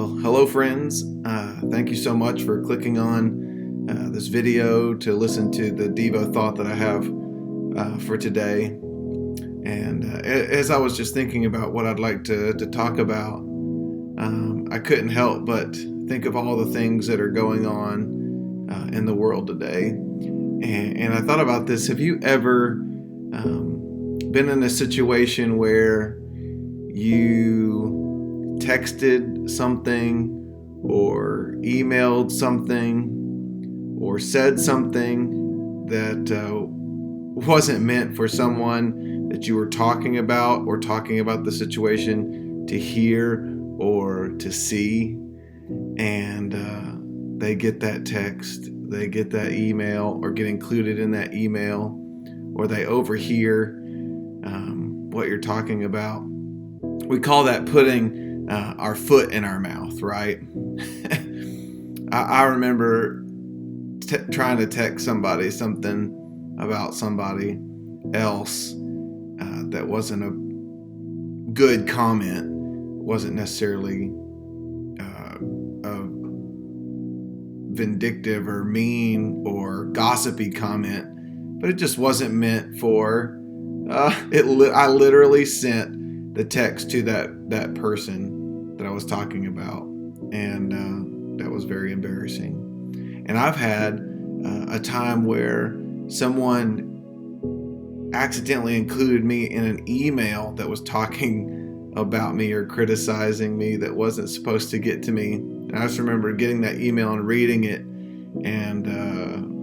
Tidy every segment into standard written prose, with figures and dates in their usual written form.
Well, hello, friends. Thank you so much for clicking on this video to listen to the Devo thought that I have for today. And as I was just thinking about what I'd like to talk about, I couldn't help but think of all the things that are going on in the world today. And I thought about this. Have you ever been in a situation where you texted something or emailed something or said something that wasn't meant for someone that you were talking about or talking about the situation to hear or to see, and they get that text, they get that email or get included in that email, or they overhear what you're talking about? We call that putting our foot in our mouth, right? I remember trying to text somebody something about somebody else that wasn't a good comment, wasn't necessarily a vindictive or mean or gossipy comment, but it just wasn't meant for I literally sent the text to that person that I was talking about, and that was very embarrassing. And I've had a time where someone accidentally included me in an email that was talking about me or criticizing me that wasn't supposed to get to me. And I just remember getting that email and reading it, and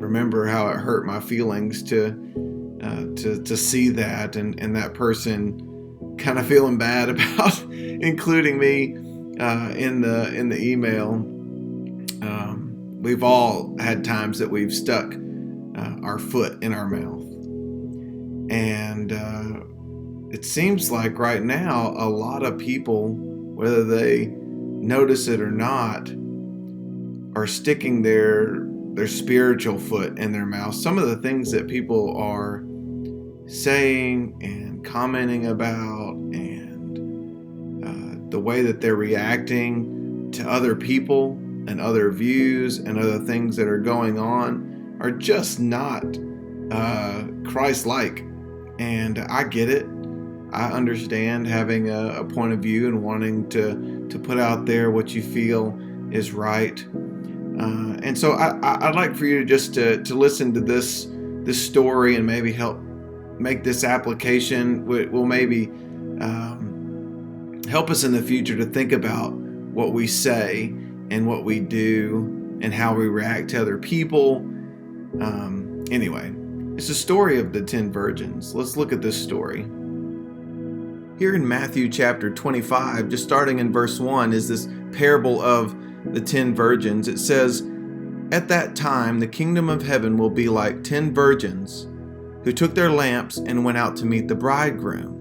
remember how it hurt my feelings to see that, and that person kind of feeling bad about including me in the email. We've all had times that we've stuck our foot in our mouth, and it seems like right now a lot of people, whether they notice it or not, are sticking their spiritual foot in their mouth. Some of the things that people are saying and commenting about, and the way that they're reacting to other people and other views and other things that are going on are just not Christ-like. And I get it. I understand having a point of view and wanting to put out there what you feel is right. And so I'd like for you just to listen to this story and maybe help make this application. Will maybe help us in the future to think about what we say and what we do and how we react to other people. Anyway, it's a story of the 10 virgins. Let's look at this story. Here in Matthew chapter 25, just starting in verse 1, is this parable of the 10 virgins. It says, "At that time, the kingdom of heaven will be like 10 virgins who took their lamps and went out to meet the bridegroom.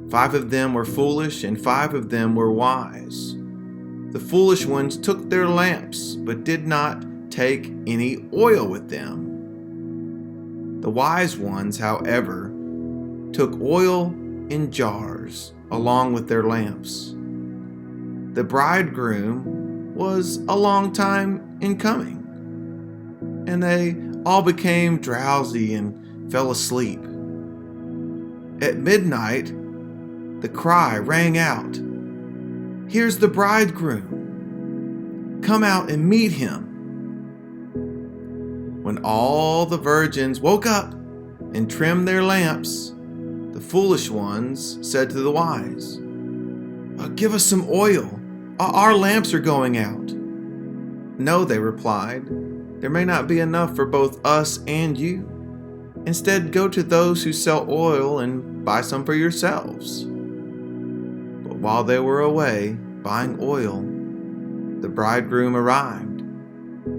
5 of them were foolish and 5 of them were wise. The foolish ones took their lamps, but did not take any oil with them. The wise ones, however, took oil in jars along with their lamps. The bridegroom was a long time in coming, and they all became drowsy and fell asleep. At midnight, the cry rang out, 'Here's the bridegroom! Come out and meet him!' When all the virgins woke up and trimmed their lamps, the foolish ones said to the wise, 'Give us some oil. Our lamps are going out.' 'No,' they replied, 'there may not be enough for both us and you. Instead, go to those who sell oil and buy some for yourselves.' But while they were away buying oil, the bridegroom arrived.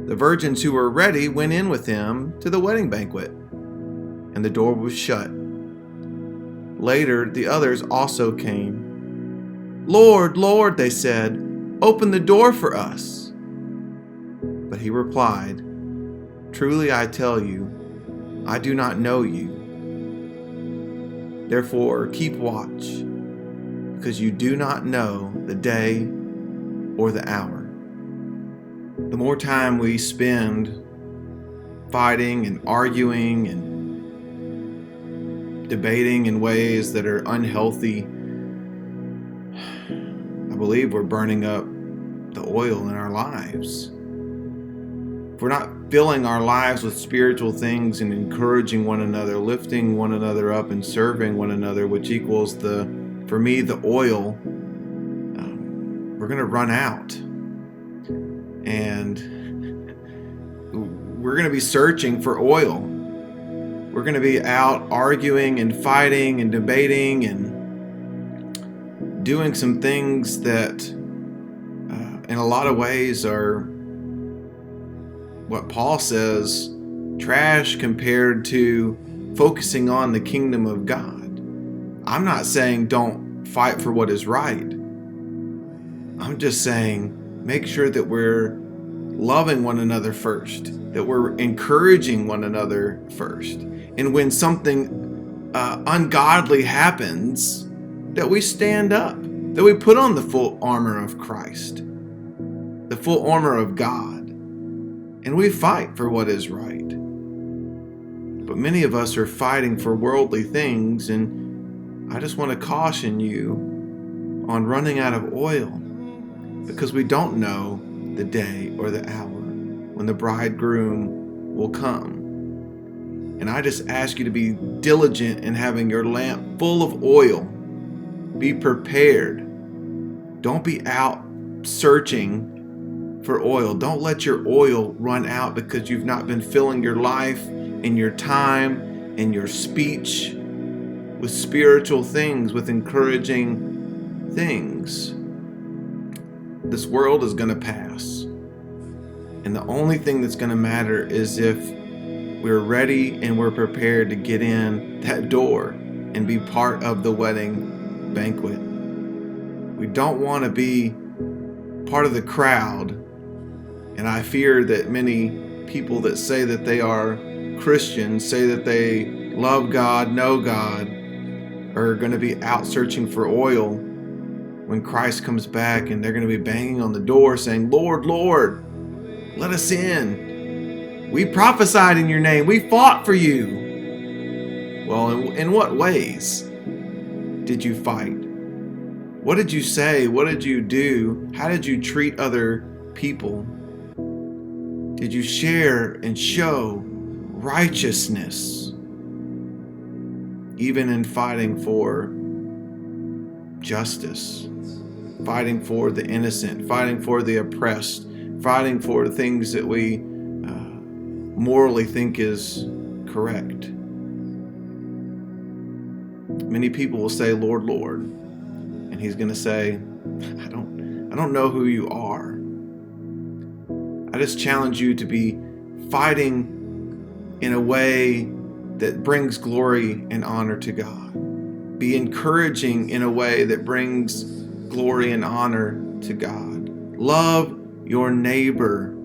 The virgins who were ready went in with him to the wedding banquet, and the door was shut. Later, the others also came. 'Lord, Lord,' they said, 'open the door for us.' But he replied, 'Truly I tell you, I do not know you. Therefore keep watch, because you do not know the day or the hour. The more time we spend fighting and arguing and debating in ways that are unhealthy, I believe we're burning up the oil in our lives. If we're not filling our lives with spiritual things and encouraging one another, lifting one another up and serving one another, which equals for me, the oil, we're going to run out. And we're going to be searching for oil. We're going to be out arguing and fighting and debating and doing some things that in a lot of ways are what Paul says, trash compared to focusing on the kingdom of God. I'm not saying don't fight for what is right. I'm just saying make sure that we're loving one another first, that we're encouraging one another first. And when something ungodly happens, that we stand up, that we put on the full armor of Christ, the full armor of God, and we fight for what is right. But many of us are fighting for worldly things, and I just want to caution you on running out of oil, because we don't know the day or the hour when the bridegroom will come. And I just ask you to be diligent in having your lamp full of oil. Be prepared. Don't be out searching for oil. Don't let your oil run out because you've not been filling your life and your time and your speech with spiritual things, with encouraging things. This world is going to pass. And the only thing that's going to matter is if we're ready and we're prepared to get in that door and be part of the wedding banquet. We don't want to be part of the crowd. And I fear that many people that say that they are Christians, say that they love God, know God, are going to be out searching for oil when Christ comes back, and they're going to be banging on the door saying, Lord, Lord, let us in. We prophesied in your name. We fought for you. Well, in what ways did you fight? What did you say? What did you do? How did you treat other people? Did you share and show righteousness, even in fighting for justice, fighting for the innocent, fighting for the oppressed, fighting for the things that we morally think is correct? Many people will say, Lord, Lord, and he's going to say, I don't know who you are. I just challenge you to be fighting in a way that brings glory and honor to God. Be encouraging in a way that brings glory and honor to God. Love your neighbor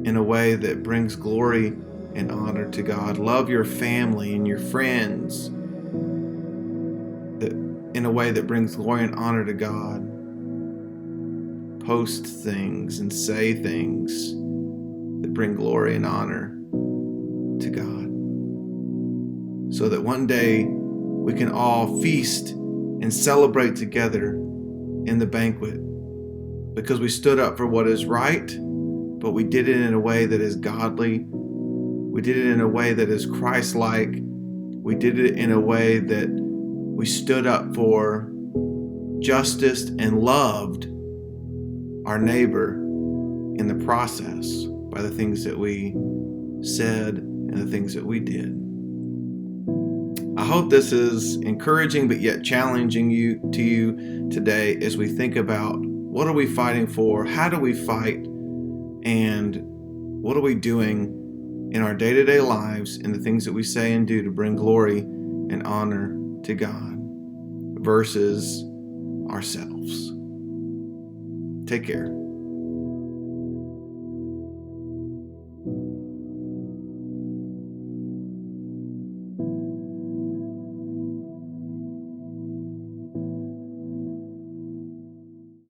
in a way that brings glory and honor to God. Love your family and your friends in a way that brings glory and honor to God. Post things and say things that bring glory and honor to God, so that one day we can all feast and celebrate together in the banquet, because we stood up for what is right, but we did it in a way that is godly. We did it in a way that is Christ-like. We did it in a way that we stood up for justice and loved our neighbor in the process by the things that we said and the things that we did. I hope this is encouraging but yet challenging to you today as we think about what are we fighting for, how do we fight, and what are we doing in our day-to-day lives and the things that we say and do to bring glory and honor to God versus ourselves. Take care.